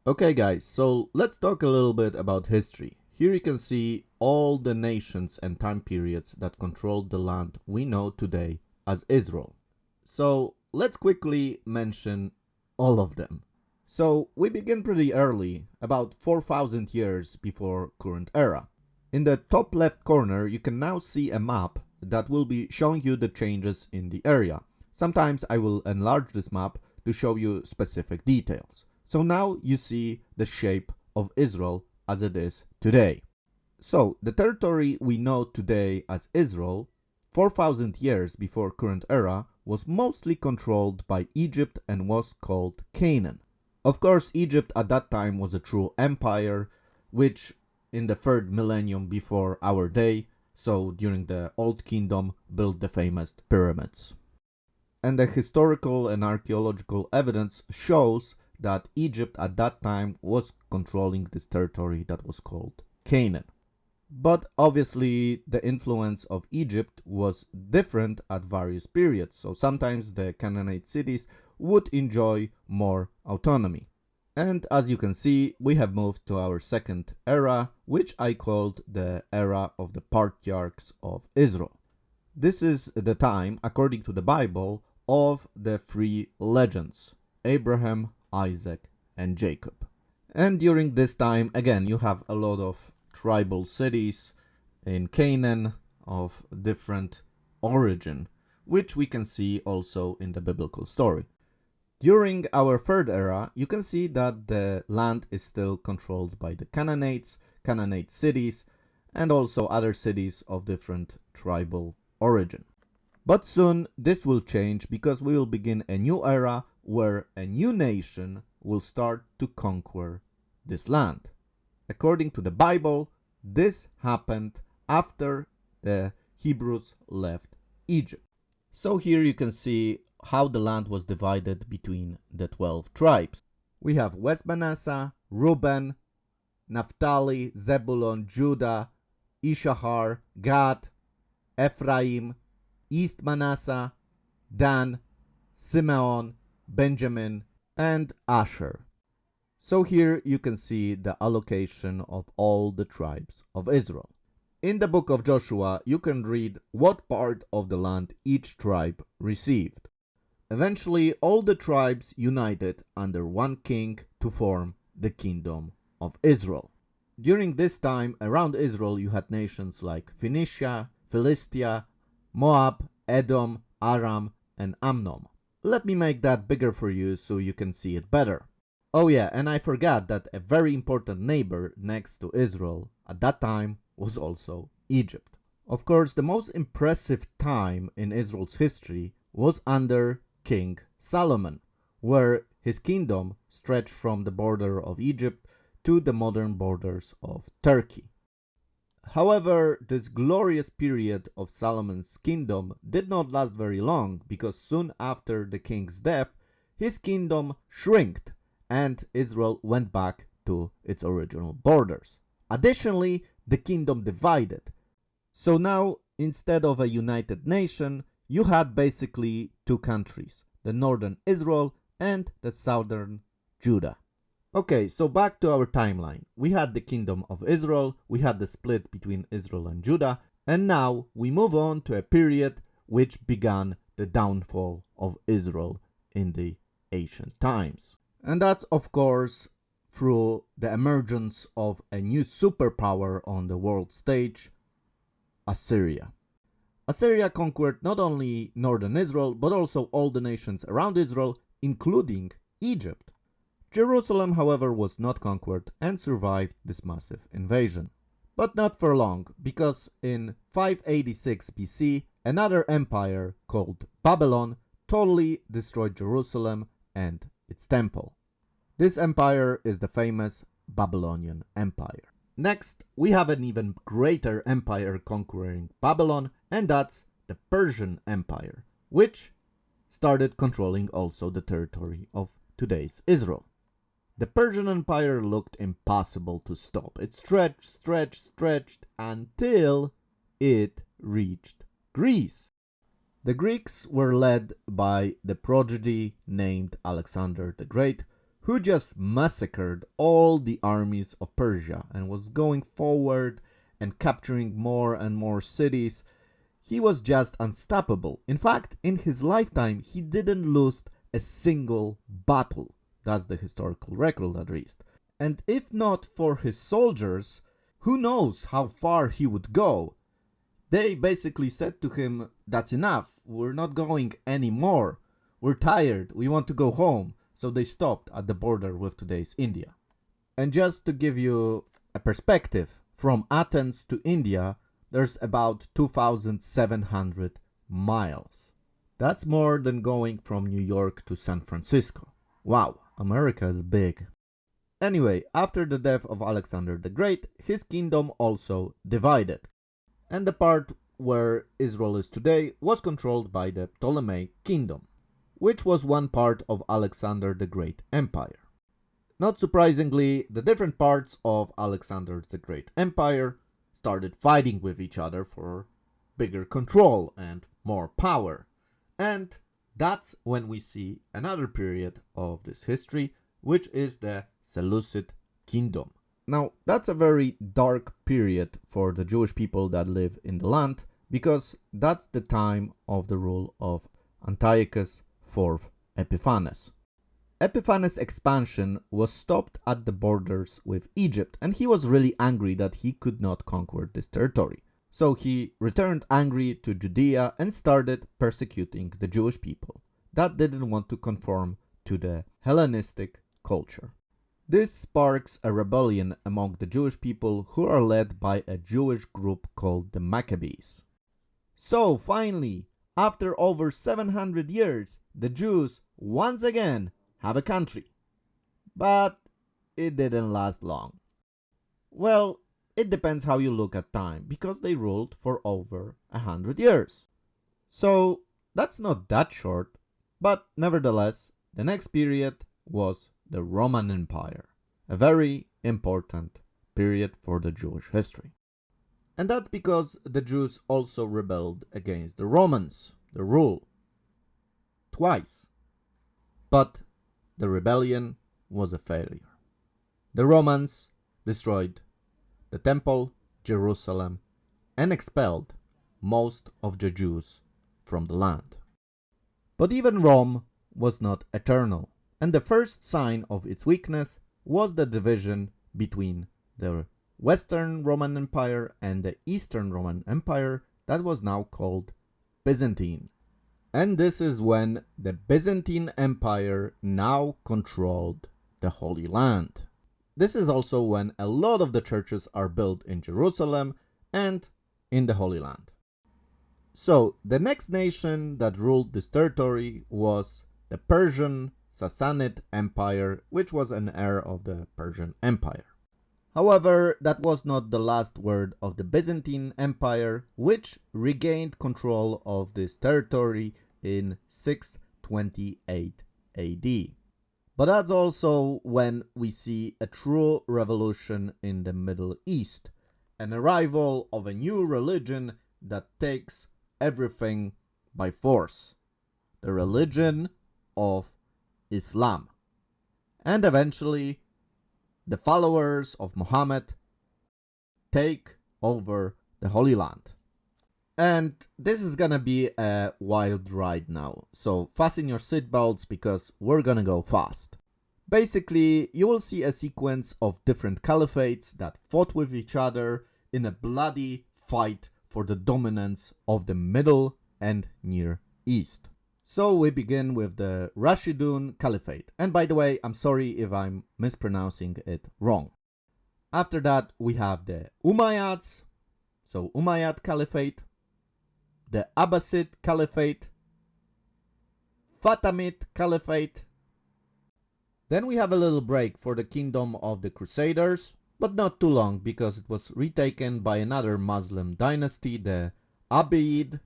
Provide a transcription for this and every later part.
Okay guys, so let's talk a little bit about history. Here you can see all the nations and time periods that controlled the land we know today as Israel. So let's quickly mention all of them. So we begin pretty early, about 4,000 years before current era. In the top left corner you can now see a map that will be showing you the changes in the area. Sometimes I will enlarge this map to show you specific details. So now you see the shape of Israel as it is today. So the territory we know today as Israel, 4,000 years before current era, was mostly controlled by Egypt and was called Canaan. Of course, Egypt at that time was a true empire, which in the 3rd millennium before our day, so during the Old Kingdom, built the famous pyramids. And the historical and archaeological evidence shows that Egypt at that time was controlling this territory that was called Canaan. But obviously the influence of Egypt was different at various periods, so sometimes the Canaanite cities would enjoy more autonomy. And as you can see, we have moved to our second era, which I called the era of the Patriarchs of Israel. This is the time, according to the Bible, of the 3 legends, Abraham, Isaac, and Jacob. And during this time, again, you have a lot of tribal cities in Canaan of different origin, which we can see also in the biblical story. During our 3rd era, you can see that the land is still controlled by the Canaanites, Canaanite cities, and also other cities of different tribal origin. But soon this will change because we will begin a new era where a new nation will start to conquer this land. According to the Bible, this happened after the Hebrews left Egypt. So here you can see how the land was divided between the 12 tribes. We have West Manasseh, Reuben, Naphtali, Zebulun, Judah, Issachar, Gad, Ephraim, East Manasseh, Dan, Simeon, Benjamin, and Asher. So here you can see the allocation of all the tribes of Israel. In the book of Joshua, you can read what part of the land each tribe received. Eventually, all the tribes united under one king to form the kingdom of Israel. During this time, around Israel, you had nations like Phoenicia, Philistia, Moab, Edom, Aram, and Ammon. Let me make that bigger for you so you can see it better. Oh yeah, and I forgot that a very important neighbor next to Israel at that time was also Egypt. Of course, the most impressive time in Israel's history was under King Solomon, where his kingdom stretched from the border of Egypt to the modern borders of Turkey. However, this glorious period of Solomon's kingdom did not last very long because soon after the king's death, his kingdom shrinked and Israel went back to its original borders. Additionally, the kingdom divided. So now, instead of a united nation, you had basically 2 countries, the northern Israel and the southern Judah. Okay, so back to our timeline. We had the kingdom of Israel, we had the split between Israel and Judah, and now we move on to a period which began the downfall of Israel in the ancient times. And that's of course through the emergence of a new superpower on the world stage, Assyria. Assyria conquered not only northern Israel, but also all the nations around Israel, including Egypt. Jerusalem, however, was not conquered and survived this massive invasion. But not for long, because in 586 BC, another empire called Babylon totally destroyed Jerusalem and its temple. This empire is the famous Babylonian Empire. Next, we have an even greater empire conquering Babylon, and that's the Persian Empire, which started controlling also the territory of today's Israel. The Persian Empire looked impossible to stop. It stretched until it reached Greece. The Greeks were led by the prodigy named Alexander the Great, who just massacred all the armies of Persia and was going forward and capturing more and more cities. He was just unstoppable. In fact, in his lifetime, he didn't lose a single battle. That's the historical record, at least. And if not for his soldiers, who knows how far he would go? They basically said to him, "That's enough, we're not going anymore. We're tired, we want to go home." So they stopped at the border with today's India. And just to give you a perspective, from Athens to India, there's about 2,700 miles. That's more than going from New York to San Francisco. Wow, America is big. Anyway, after the death of Alexander the Great, his kingdom also divided. And the part where Israel is today was controlled by the Ptolemaic kingdom, which was one part of Alexander the Great Empire. Not surprisingly, the different parts of Alexander the Great Empire started fighting with each other for bigger control and more power. And that's when we see another period of this history, which is the Seleucid Kingdom. Now, that's a very dark period for the Jewish people that live in the land, because that's the time of the rule of Antiochus IV Epiphanes. Epiphanes' expansion was stopped at the borders with Egypt, and he was really angry that he could not conquer this territory. So he returned angry to Judea and started persecuting the Jewish people that didn't want to conform to the Hellenistic culture. This sparks a rebellion among the Jewish people, who are led by a Jewish group called the Maccabees. So finally, after over 700 years, the Jews once again have a country. But it didn't last long. Well, it depends how you look at time, because they ruled for over 100 years. So that's not that short, but nevertheless, the next period was the Roman Empire, a very important period for the Jewish history. And that's because the Jews also rebelled against the Romans, the rule, twice. But the rebellion was a failure. The Romans destroyed the temple, Jerusalem, and expelled most of the Jews from the land. But even Rome was not eternal, and the first sign of its weakness was the division between the Western Roman Empire and the Eastern Roman Empire that was now called Byzantine. And this is when the Byzantine Empire now controlled the Holy Land. This is also when a lot of the churches are built in Jerusalem and in the Holy Land. So the next nation that ruled this territory was the Persian Sassanid Empire, which was an heir of the Persian Empire. However, that was not the last word of the Byzantine Empire, which regained control of this territory in 628 AD. But that's also when we see a true revolution in the Middle East, an arrival of a new religion that takes everything by force, the religion of Islam. And eventually, the followers of Muhammad take over the Holy Land. And this is gonna be a wild ride now, so fasten your seatbelts because we're gonna go fast. Basically, you will see a sequence of different caliphates that fought with each other in a bloody fight for the dominance of the Middle and Near East. So we begin with the Rashidun Caliphate, and by the way, I'm sorry if I'm mispronouncing it wrong. After that, we have the Umayyads, so Umayyad Caliphate, the Abbasid Caliphate, Fatimid Caliphate. Then we have a little break for the kingdom of the Crusaders, but not too long because it was retaken by another Muslim dynasty, the Ubayyid.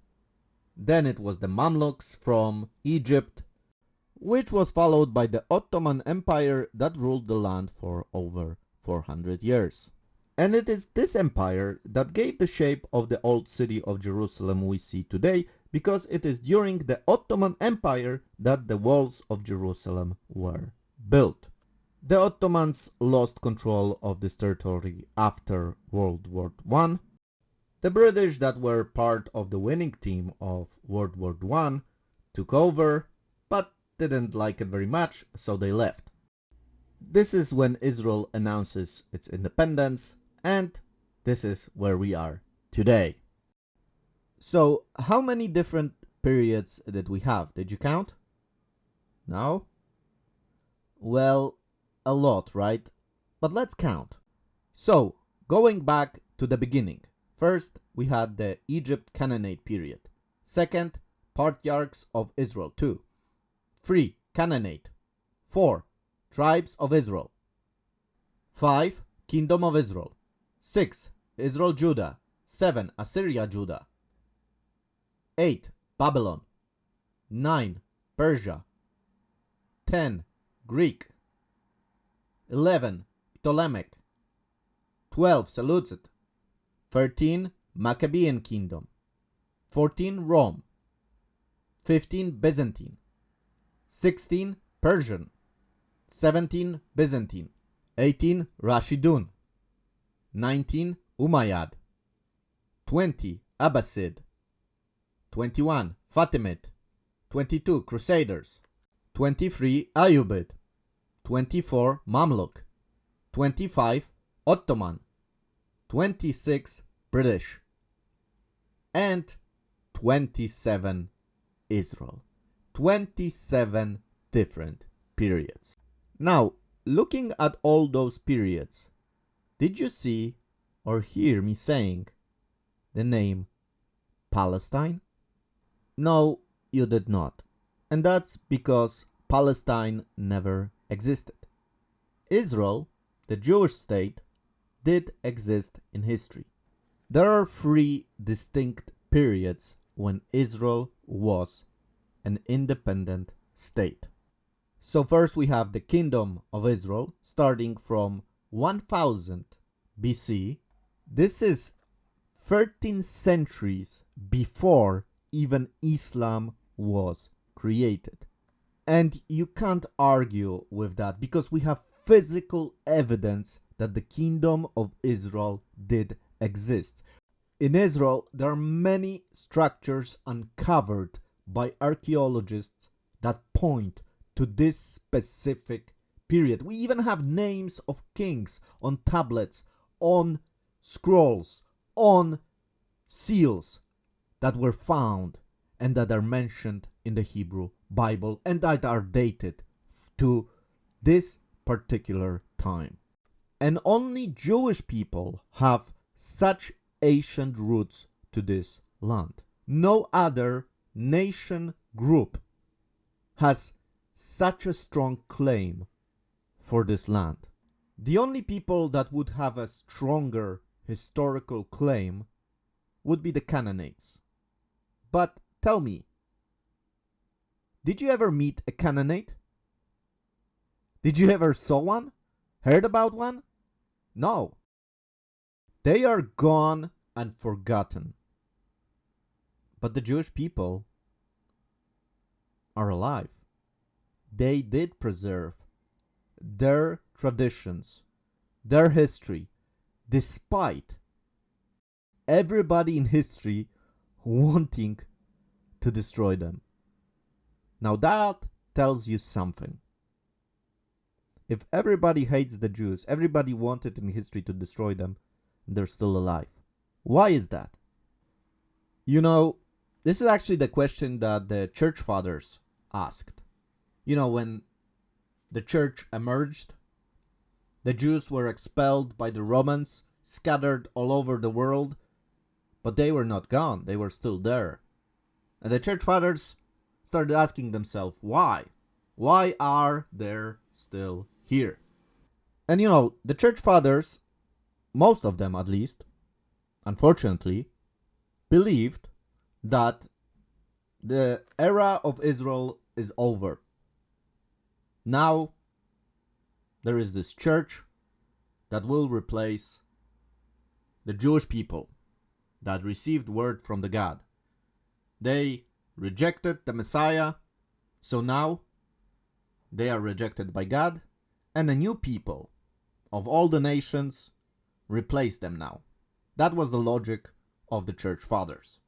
Then it was the Mamluks from Egypt, which was followed by the Ottoman Empire that ruled the land for over 400 years. And it is this empire that gave the shape of the old city of Jerusalem we see today, because it is during the Ottoman Empire that the walls of Jerusalem were built. The Ottomans lost control of this territory after World War I. The British, that were part of the winning team of World War I, took over, but didn't like it very much, so they left. This is when Israel announces its independence, and this is where we are today. So, how many different periods did we have? Did you count? No? Well, a lot, right? But let's count. So, going back to the beginning. First, we had the Egypt Canaanite period. Second, Patriarchs of Israel 2. 3. Canaanite. 4. Tribes of Israel. 5. Kingdom of Israel. 6. Israel Judah. 7. Assyria Judah. 8. Babylon. 9. Persia. 10. Greek. 11. Ptolemaic. 12. Seleucid. 13. Maccabean Kingdom. 14. Rome. 15. Byzantine. 16. Persian. 17. Byzantine. 18. Rashidun. 19. Umayyad. 20. Abbasid. 21. Fatimid. 22. Crusaders. 23. Ayyubid. 24. Mamluk. 25. Ottoman. 26. British. And 27. Israel. 27 different periods. Now, looking at all those periods, did you see or hear me saying the name Palestine? No, you did not. And that's because Palestine never existed. Israel, the Jewish state, did exist in history. There are 3 distinct periods when Israel was an independent state. So first we have the Kingdom of Israel, starting from 1000 BC. This is 13 centuries before even Islam was created. And you can't argue with that because we have physical evidence that the Kingdom of Israel did exist. In Israel, there are many structures uncovered by archaeologists that point to this specific period. We even have names of kings on tablets, on scrolls, on seals that were found and that are mentioned in the Hebrew Bible and that are dated to this particular time. And only Jewish people have such ancient roots to this land. No other nation group has such a strong claim for this land. The only people that would have a stronger historical claim would be the Canaanites. But tell me, did you ever meet a Canaanite? Did you ever saw one? Heard about one? No. They are gone and forgotten. But the Jewish people are alive. They did preserve their traditions, their history, despite everybody in history wanting to destroy them. Now that tells you something. If everybody hates the Jews, everybody wanted in history to destroy them, they're still alive. Why is that? You know, this is actually the question that the church fathers asked. You know, when the church emerged, the Jews were expelled by the Romans, scattered all over the world, but they were not gone. They were still there. And the church fathers started asking themselves, why? Why are they still here? And you know, the church fathers, most of them at least, unfortunately, believed that the era of Israel is over. Now, there is this church that will replace the Jewish people that received word from the God. They rejected the Messiah, so now they are rejected by God, and a new people of all the nations replace them now. That was the logic of the church fathers.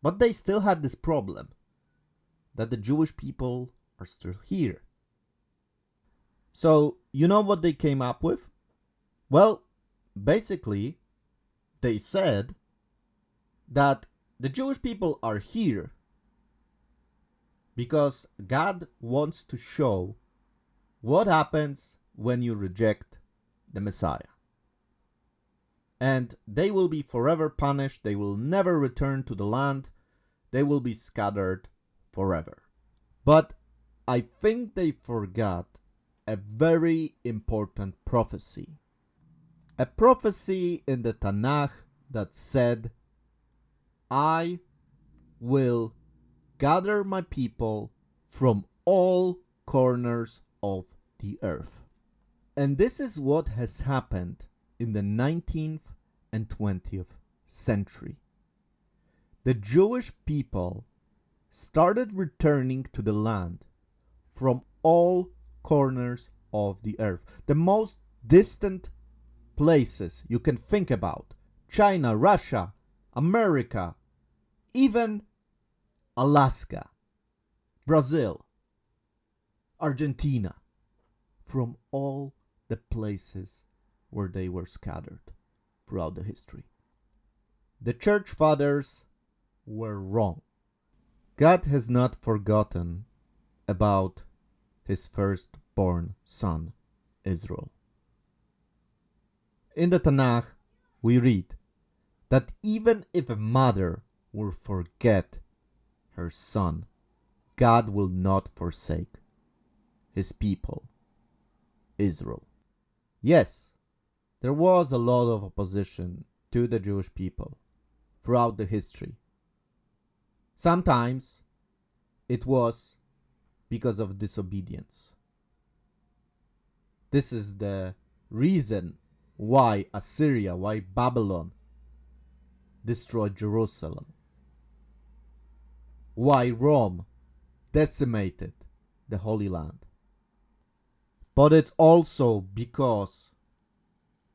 But they still had this problem that the Jewish people are still here. So, you know what they came up with? Well, basically, they said that the Jewish people are here because God wants to show what happens when you reject the Messiah. And they will be forever punished. They will never return to the land. They will be scattered forever. But I think they forgot a very important prophecy. A prophecy in the Tanakh that said, I will gather my people from all corners of the earth. And this is what has happened in the 19th and 20th century. The Jewish people started returning to the land from all corners of the earth. The most distant places you can think about: China, Russia, America, even Alaska, Brazil, Argentina, from all the places where they were scattered throughout the history. The church fathers were wrong. God has not forgotten about his firstborn son, Israel. In the Tanakh, we read that even if a mother will forget her son, God will not forsake his people, Israel. Yes, there was a lot of opposition to the Jewish people throughout the history. Sometimes it was because of disobedience. This is the reason why Assyria, why Babylon destroyed Jerusalem, why Rome decimated the Holy Land. But it's also because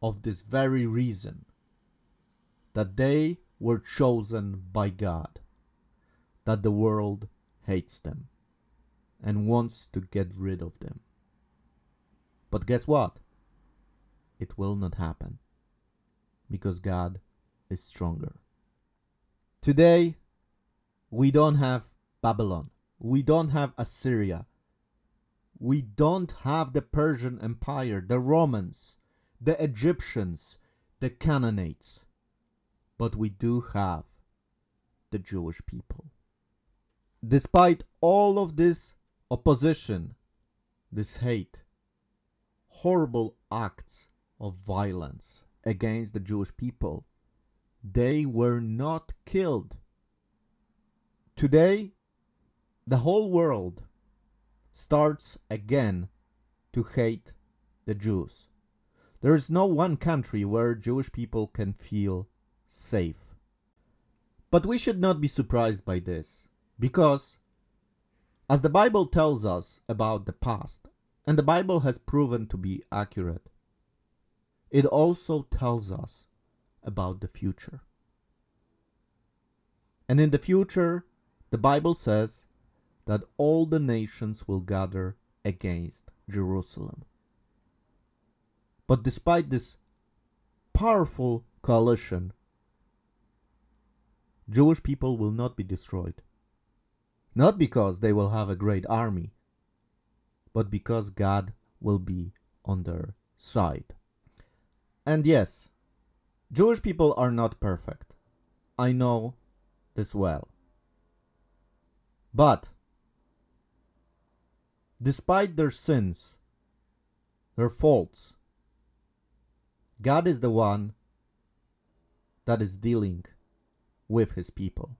of this very reason that they were chosen by God, that the world hates them and wants to get rid of them. But guess what? It will not happen, because God is stronger. Today, we don't have Babylon. We don't have Assyria. We don't have the Persian Empire, the Romans, the Egyptians, the Canaanites. But we do have the Jewish people. Despite all of this opposition, this hate, horrible acts of violence against the Jewish people, they were not killed. Today, the whole world starts again to hate the Jews. There is no one country where Jewish people can feel safe. But we should not be surprised by this, because as the Bible tells us about the past, and the Bible has proven to be accurate, it also tells us about the future. And in the future, the Bible says that all the nations will gather against Jerusalem. But despite this powerful coalition, Jewish people will not be destroyed. Not because they will have a great army, but because God will be on their side. And yes, Jewish people are not perfect. I know this well. But despite their sins, their faults, God is the one that is dealing with his people.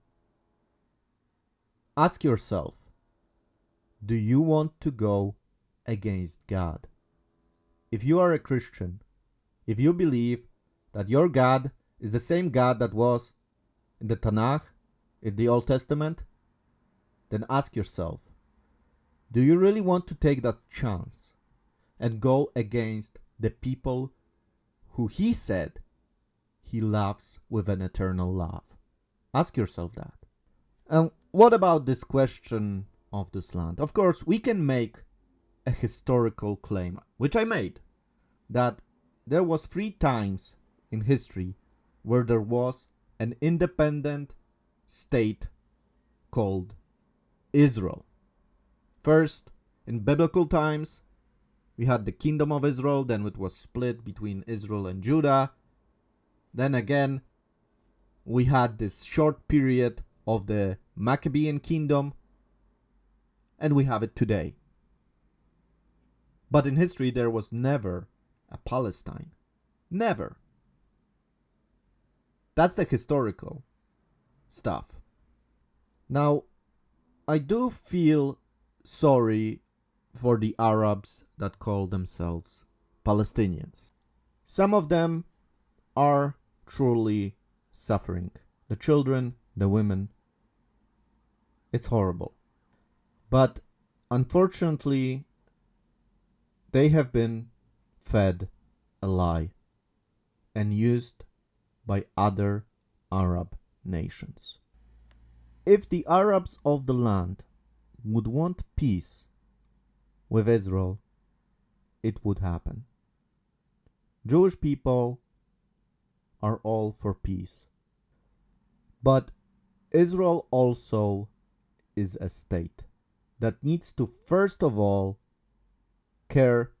Ask yourself, do you want to go against God? If you are a Christian, if you believe that your God is the same God that was in the Tanakh, in the Old Testament, then ask yourself, do you really want to take that chance and go against the people who he said he loves with an eternal love? Ask yourself that. And what about this question of this land? Of course, we can make a historical claim, which I made, that there was 3 times in history where there was an independent state called Israel. First, in biblical times, we had the kingdom of Israel, then it was split between Israel and Judah. Then again, we had this short period of the Maccabean kingdom, and we have it today. But in history, there was never a Palestine. Never. That's the historical stuff. Now, I do feel sorry for the Arabs that call themselves Palestinians. Some of them are truly suffering. The children, the women. It's horrible. But unfortunately, they have been fed a lie and used by other Arab nations. If the Arabs of the land would want peace with Israel, it would happen. Jewish people are all for peace. But Israel also is a state that needs to first of all care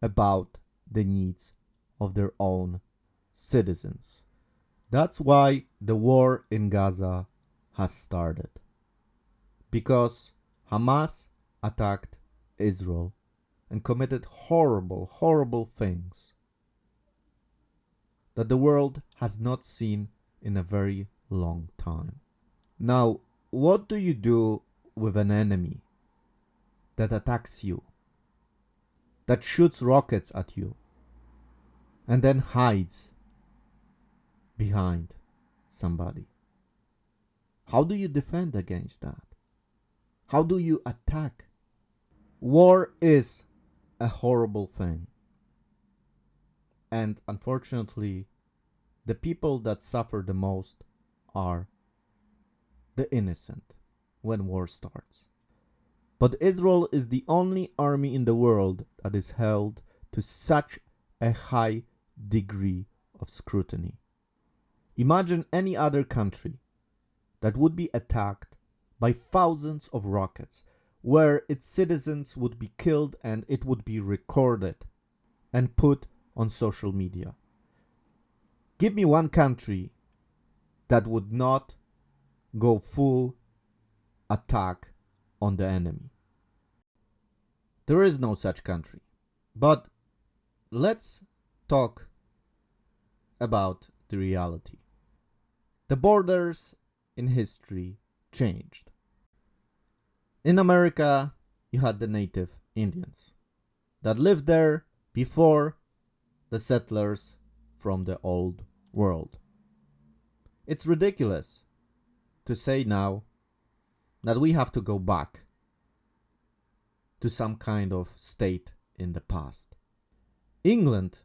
about the needs of their own citizens. That's why the war in Gaza has started. Because Hamas attacked Israel and committed horrible, horrible things that the world has not seen in a very long time. Now, what do you do with an enemy that attacks you, that shoots rockets at you, and then hides behind somebody? How do you defend against that? How do you attack? War is a horrible thing. And unfortunately, the people that suffer the most are the innocent when war starts. But Israel is the only army in the world that is held to such a high degree of scrutiny. Imagine any other country that would be attacked by thousands of rockets, where its citizens would be killed and it would be recorded and put on social media. Give me one country that would not go full attack on the enemy. There is no such country. But let's talk about the reality. The borders in history changed. In America, you had the native Indians that lived there before the settlers from the old world. It's ridiculous to say now that we have to go back to some kind of state in the past. England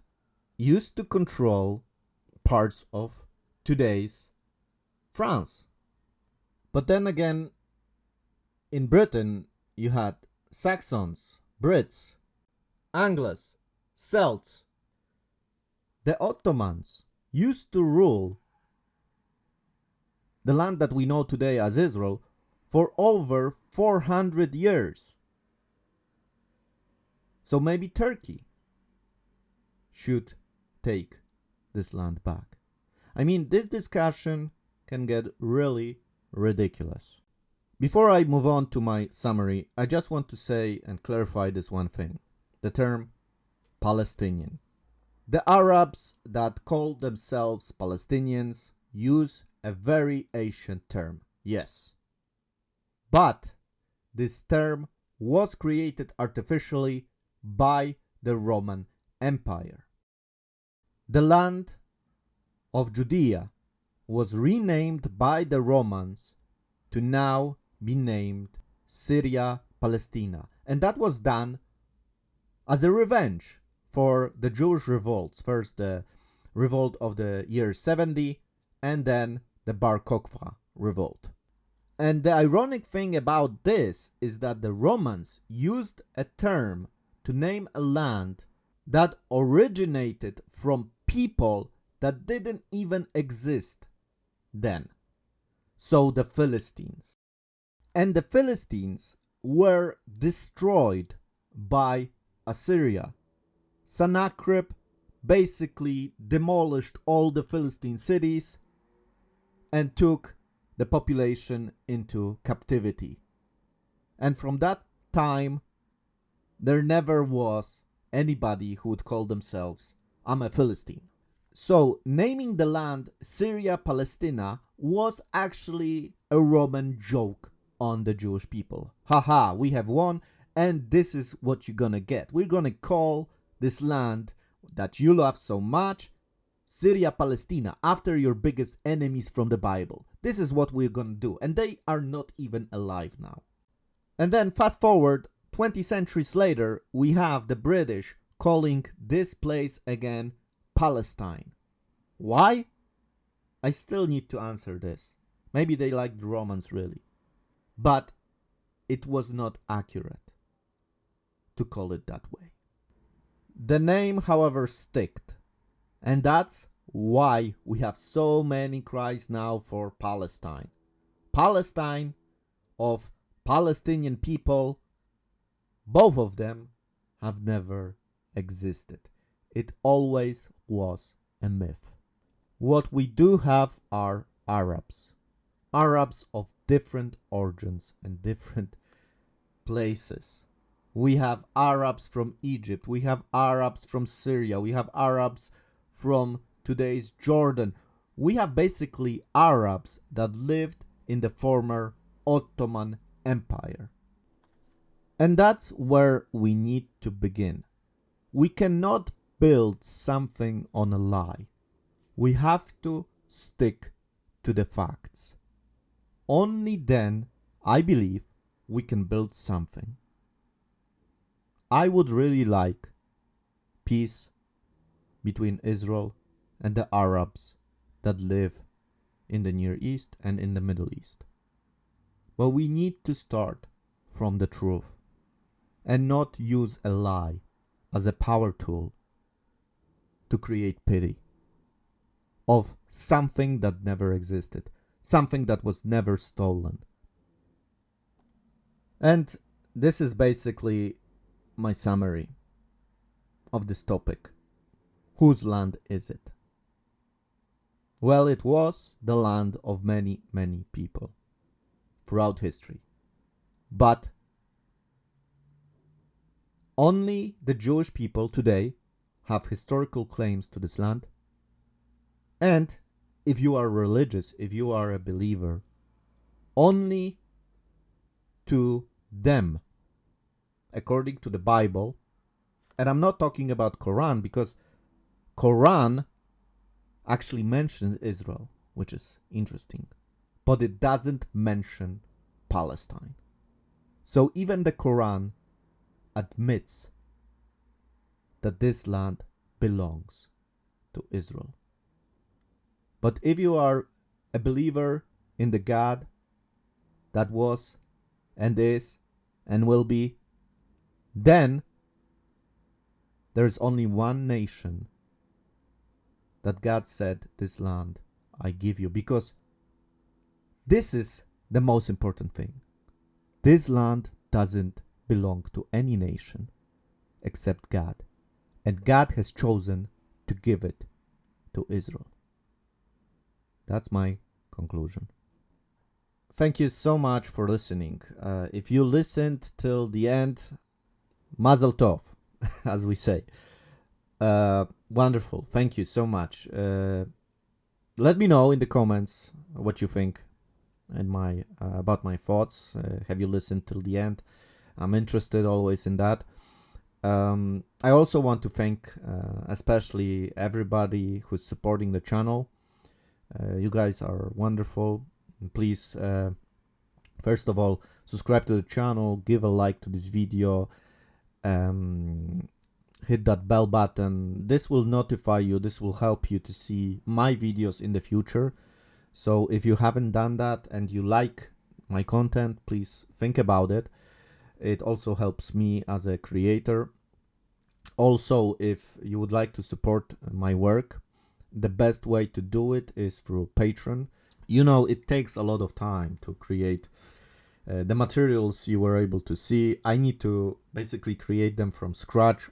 used to control parts of today's France. But then again, in Britain, you had Saxons, Brits, Angles, Celts. The Ottomans used to rule the land that we know today as Israel for over 400 years. So maybe Turkey should take this land back. I mean, this discussion can get really ridiculous. Before I move on to my summary, I just want to say and clarify this one thing. The term Palestinian. The Arabs that call themselves Palestinians use a very ancient term, yes. But this term was created artificially by the Roman Empire. The land of Judea was renamed by the Romans to now be named Syria, Palestina. And that was done as a revenge for the Jewish revolts. First, the revolt of the year 70, and then the Bar Kokhba revolt. And the ironic thing about this is that the Romans used a term to name a land that originated from people that didn't even exist then. So the Philistines. And the Philistines were destroyed by Assyria. Sennacherib basically demolished all the Philistine cities and took the population into captivity. And from that time, there never was anybody who would call themselves, I'm a Philistine. So naming the land Syria Palestina was actually a Roman joke on the Jewish people. Haha, we have won, and this is what you're gonna get. We're gonna call this land that you love so much Syria Palestina, after your biggest enemies from the Bible. This is what we're gonna do, and they are not even alive now. And then fast forward 20 centuries later, we have the British calling this place again Palestine. Why? I still need to answer this. Maybe they liked the Romans really. But it was not accurate to call it that way. The name, however, sticked. And that's why we have so many cries now for Palestine. Palestine of Palestinian people, both of them have never existed. It always was a myth. What we do have are Arabs. Arabs of different origins and different places. We have Arabs from Egypt. We have Arabs from Syria. We have Arabs from today's Jordan. We have basically Arabs that lived in the former Ottoman Empire. And that's where we need to begin. We cannot build something on a lie. We have to stick to the facts. Only then, I believe, we can build something. I would really like peace between Israel and the Arabs that live in the Near East and in the Middle East. But we need to start from the truth and not use a lie as a power tool to create pity of something that never existed, something that was never stolen. And this is basically my summary of this topic. Whose land is it? Well, it was the land of many, many people throughout history. But only the Jewish people today have historical claims to this land. And if you are religious, if you are a believer, only to them, according to the Bible. And I'm not talking about Quran, because Quran actually mentions Israel, which is interesting, but it doesn't mention Palestine. So even the Quran admits that this land belongs to Israel. But if you are a believer in the God that was and is and will be, then there's only one nation that God said, this land I give you. Because this is the most important thing. This land doesn't belong to any nation except God. And God has chosen to give it to Israel. That's my conclusion. Thank you so much for listening. If you listened till the end, Mazel Tov, as we say. Wonderful. Thank you so much. Let me know in the comments what you think and about my thoughts. Have you listened till the end? I'm interested always in that. I also want to thank especially everybody who's supporting the channel. You guys are wonderful. Please, first of all, subscribe to the channel, give a like to this video, hit that bell button. This will notify you, this will help you to see my videos in the future. So if you haven't done that and you like my content, please think about it. It also helps me as a creator. Also, if you would like to support my work, the best way to do it is through Patreon. You know, it takes a lot of time to create the materials you were able to see. I need to basically create them from scratch.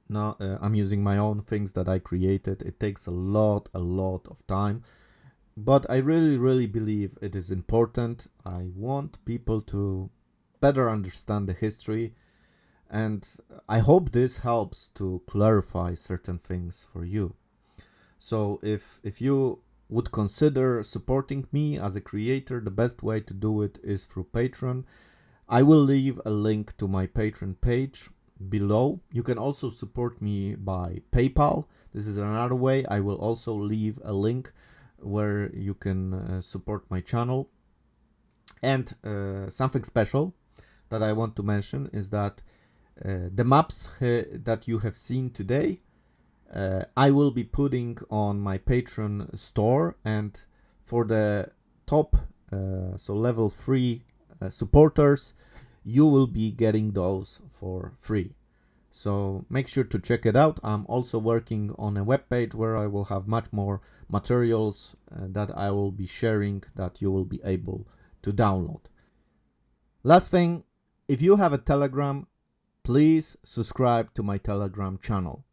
Now I'm using my own things that I created. It takes a lot of time, but I really believe it is important. I want people to better understand the history, and I hope this helps to clarify certain things for you. So if you would consider supporting me as a creator, the best way to do it is through Patreon. I will leave a link to my Patreon page below. You can also support me by PayPal. This is another way. I will also leave a link where you can support my channel. And something special that I want to mention is that the maps that you have seen today, I will be putting on my Patreon store, and for the top, so level 3 supporters, you will be getting those for free. So make sure to check it out. I'm also working on a webpage where I will have much more materials that I will be sharing that you will be able to download. Last thing, if you have a Telegram, please subscribe to my Telegram channel,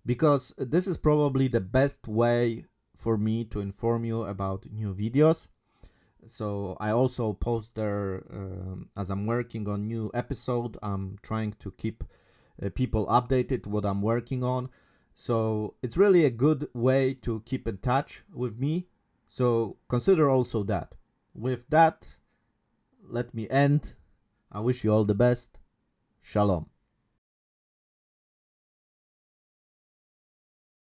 because this is probably the best way for me to inform you about new videos. So I also post there as I'm working on new episode. I'm trying to keep people updated what I'm working on. So it's really a good way to keep in touch with me. So consider also that. With that, let me end. I wish you all the best. Shalom.